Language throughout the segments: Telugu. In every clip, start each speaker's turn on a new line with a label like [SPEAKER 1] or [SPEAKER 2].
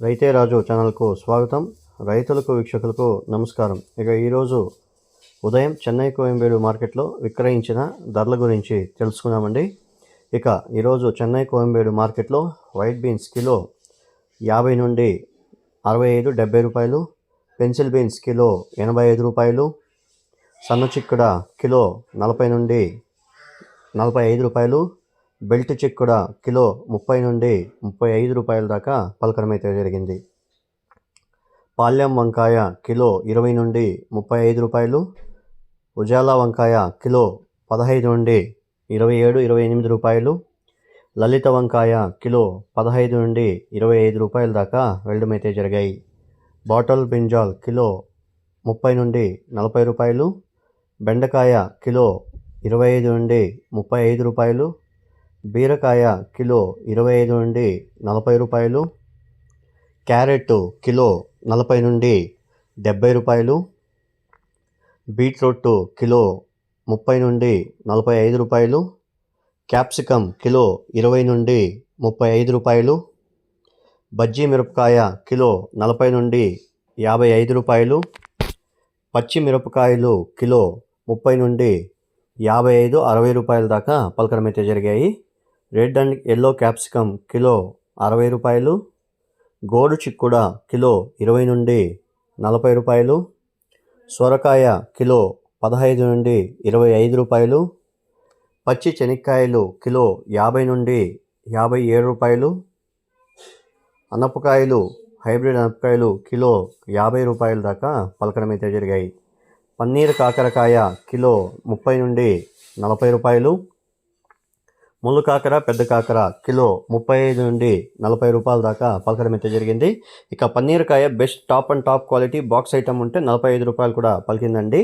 [SPEAKER 1] రైతే రాజు ఛానల్కు స్వాగతం. రైతులకు వీక్షకులకు నమస్కారం. ఇక ఈరోజు ఉదయం చెన్నై కోయంబేడు మార్కెట్లో విక్రయించిన ధరల గురించి తెలుసుకుందామండి. ఇక ఈరోజు చెన్నై కోయంబేడు మార్కెట్లో వైట్ బీన్స్ కిలో 50 నుండి 65, 70 రూపాయలు, పెన్సిల్ బీన్స్ కిలో 85 రూపాయలు, సన్న చిక్కుడ కిలో 40 నుండి 45 రూపాయలు, బెల్ట్ చిక్కుడ కిలో 30 నుండి 35 రూపాయల దాకా పలకడం అయితే జరిగింది. పాల్యం వంకాయ కిలో 20 నుండి 35 రూపాయలు, ఉజాలా వంకాయ కిలో 15 నుండి 27, 28 రూపాయలు, లలిత వంకాయ కిలో 15 నుండి 25 రూపాయల దాకా వెళ్ళడం అయితే జరిగాయి. బాటల్ బ్రింజాల్ కిలో 30 నుండి 40 రూపాయలు, బెండకాయ కిలో 25 నుండి 35 రూపాయలు, బీరకాయ కిలో 25 నుండి 40 రూపాయలు, క్యారెట్ కిలో 40 నుండి 70 రూపాయలు, బీట్రూట్ కిలో 30 నుండి 45 రూపాయలు, క్యాప్సికమ్ కిలో 20 నుండి 35 రూపాయలు, బజ్జీ మిరపకాయ కిలో 40 నుండి 55 రూపాయలు, పచ్చి మిరపకాయలు కిలో 30 నుండి 55, 60 రూపాయల దాకా పలకడం అయితే జరిగాయి. Red and yellow capsicum kilo 60 రూపాయలు, గోడు చిక్కుడ కిలో 20 నుండి 40 రూపాయలు, సొరకాయ కిలో 15 నుండి 25 రూపాయలు, పచ్చి శనక్కాయలు కిలో 50 నుండి 57 రూపాయలు, అనపకాయలు హైబ్రిడ్ అనపకాయలు కిలో 50 రూపాయల దాకా పలకడం అయితే జరిగాయి. పన్నీర్ కాకరకాయ కిలో 30 నుండి 40 రూపాయలు, ముళ్ళు కాకర పెద్ద కాకర కిలో 35 నుండి 40 రూపాయల దాకా పలకడం అయితే జరిగింది. ఇక పన్నీరకాయ best top and top quality box item ఉంటే 45 రూపాయలు కూడా పలికిందండి.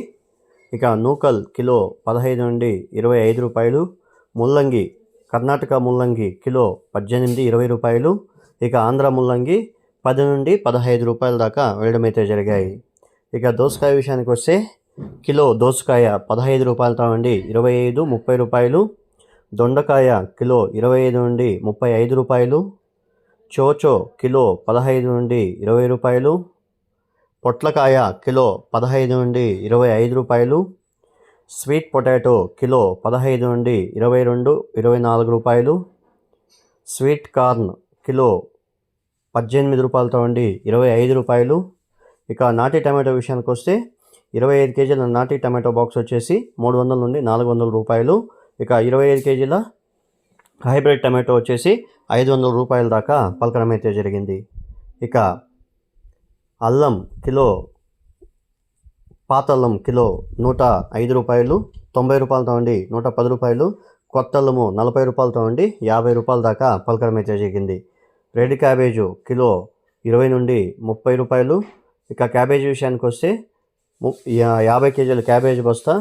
[SPEAKER 1] ఇక నూకల్ కిలో 15 నుండి 25 రూపాయలు, ముల్లంగి కర్ణాటక ముల్లంగి కిలో 18, 20 రూపాయలు, ఇక ఆంధ్ర ముల్లంగి 10 నుండి 15 రూపాయల దాకా వేయడం అయితే జరిగాయి. ఇక దోసకాయ విషయానికి వస్తే కిలో దోసకాయ 15 రూపాయలతో నుండి 25, 30 రూపాయలు, దొండకాయ కిలో 25 నుండి 35 రూపాయలు, చోచో కిలో 15 నుండి 20 రూపాయలు, పొట్లకాయ కిలో 15 నుండి 25 రూపాయలు, స్వీట్ పొటాటో కిలో 15 నుండి 22, 24 రూపాయలు, స్వీట్ కార్న్ కిలో 18 రూపాయలతో నుండి 25 రూపాయలు. ఇక నాటి టమాటో విషయానికి వస్తే 25 కేజీల నాటి టమాటో బాక్స్ వచ్చేసి 300 నుండి 400 రూపాయలు. ఇక 25 కేజీల హైబ్రిడ్ టమాటో వచ్చేసి 500 రూపాయల దాకా పలకడం అయితే జరిగింది. ఇక అల్లం కిలో పాత అల్లం కిలో 105 రూపాయలు, 90 రూపాయలతో ఉండి 110 రూపాయలు, కొత్త అల్లము 40 రూపాయలతో ఉండి 50 రూపాయల దాకా పలకడం అయితే జరిగింది. రెడ్ క్యాబేజు కిలో 20 నుండి 30 రూపాయలు. ఇక క్యాబేజీ విషయానికి వస్తే 50 కేజీల క్యాబేజీ బస్తా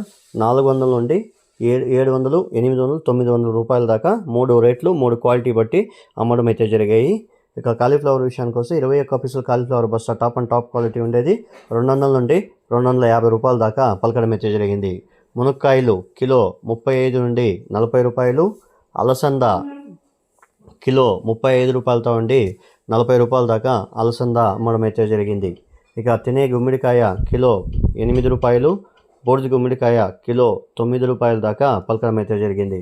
[SPEAKER 1] 400 నుండి 700, 800, 900 రూపాయల దాకా 3 రేట్లు 3 క్వాలిటీ బట్టి అమ్మడం అయితే జరిగాయి. ఇక కాలీఫ్లవర్ విషయానికి వస్తే 21 పీసుల కాలీఫ్లవర్ బస్తా టాప్ అండ్ టాప్ క్వాలిటీ ఉండేది 200 నుండి 250 రూపాయల దాకా పలకడం అయితే జరిగింది. మునక్కాయలు కిలో 35 నుండి 40 రూపాయలు, అలసంద కిలో 35 రూపాయలతో ఉండి 40 రూపాయల దాకా అలసంద అమ్మడం అయితే జరిగింది. ఇక తినే గుమ్మిడికాయ కిలో 8 రూపాయలు, బూడిద గుమ్మిడికాయ కిలో 9 రూపాయల దాకా పలకడం అయితే జరిగింది.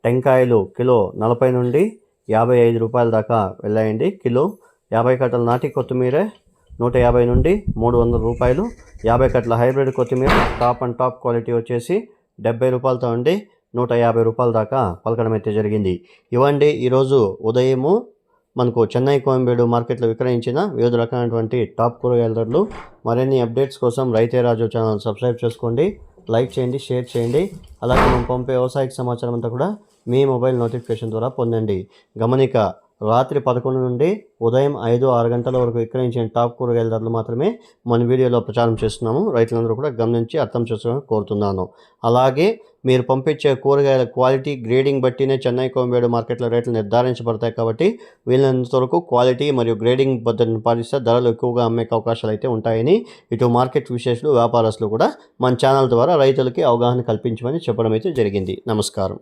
[SPEAKER 1] టెంకాయలు కిలో 40 నుండి 55 రూపాయల దాకా వెళ్ళాయండి. కిలో 50 కట్టల నాటి కొత్తిమీర 150 నుండి 300 రూపాయలు, 50 కట్టల హైబ్రిడ్ కొత్తిమీర టాప్ అండ్ టాప్ క్వాలిటీ వచ్చేసి 70 రూపాయలతో ఉండి 150 రూపాయల దాకా పలకడం అయితే జరిగింది. ఇవ్వండి ఈరోజు ఉదయము మనకు చెన్నై కోయంబేడు మార్కెట్లో విక్రయించిన వివిధ రకాలైనటువంటి టాప్ కూరగాయల ధరలు. మరిన్ని అప్డేట్స్ కోసం రైతే రాజు ఛానల్ సబ్స్క్రైబ్ చేసుకోండి, లైక్ చేయండి, షేర్ చేయండి. అలాగే మనం పంపే వ్యవసాయ సమాచారం అంతా కూడా మీ మొబైల్ నోటిఫికేషన్ ద్వారా పొందండి. గమనిక, రాత్రి 11 నుండి ఉదయం 5, 6 గంటల వరకు విక్రయించిన టాప్ కూరగాయల ధరలు మాత్రమే మన వీడియోలో ప్రచారం చేస్తున్నాము. రైతులందరూ కూడా గమనించి అర్థం చేసుకోవాలని కోరుతున్నాను. అలాగే మీరు పంపించే కూరగాయల క్వాలిటీ గ్రేడింగ్ బట్టినే చెన్నై కోయంబేడు మార్కెట్లో రేట్లు నిర్ధారించబడతాయి. కాబట్టి వీళ్ళంత వరకు క్వాలిటీ మరియు గ్రేడింగ్ పద్ధతిని పాటిస్తే ధరలు ఎక్కువగా అమ్మే అవకాశాలు అయితే ఉంటాయని ఇటు మార్కెట్ విశేషాలు వ్యాపారస్తులు కూడా మన ఛానల్ ద్వారా రైతులకి అవగాహన కల్పించమని చెప్పడం అయితే జరిగింది. నమస్కారం.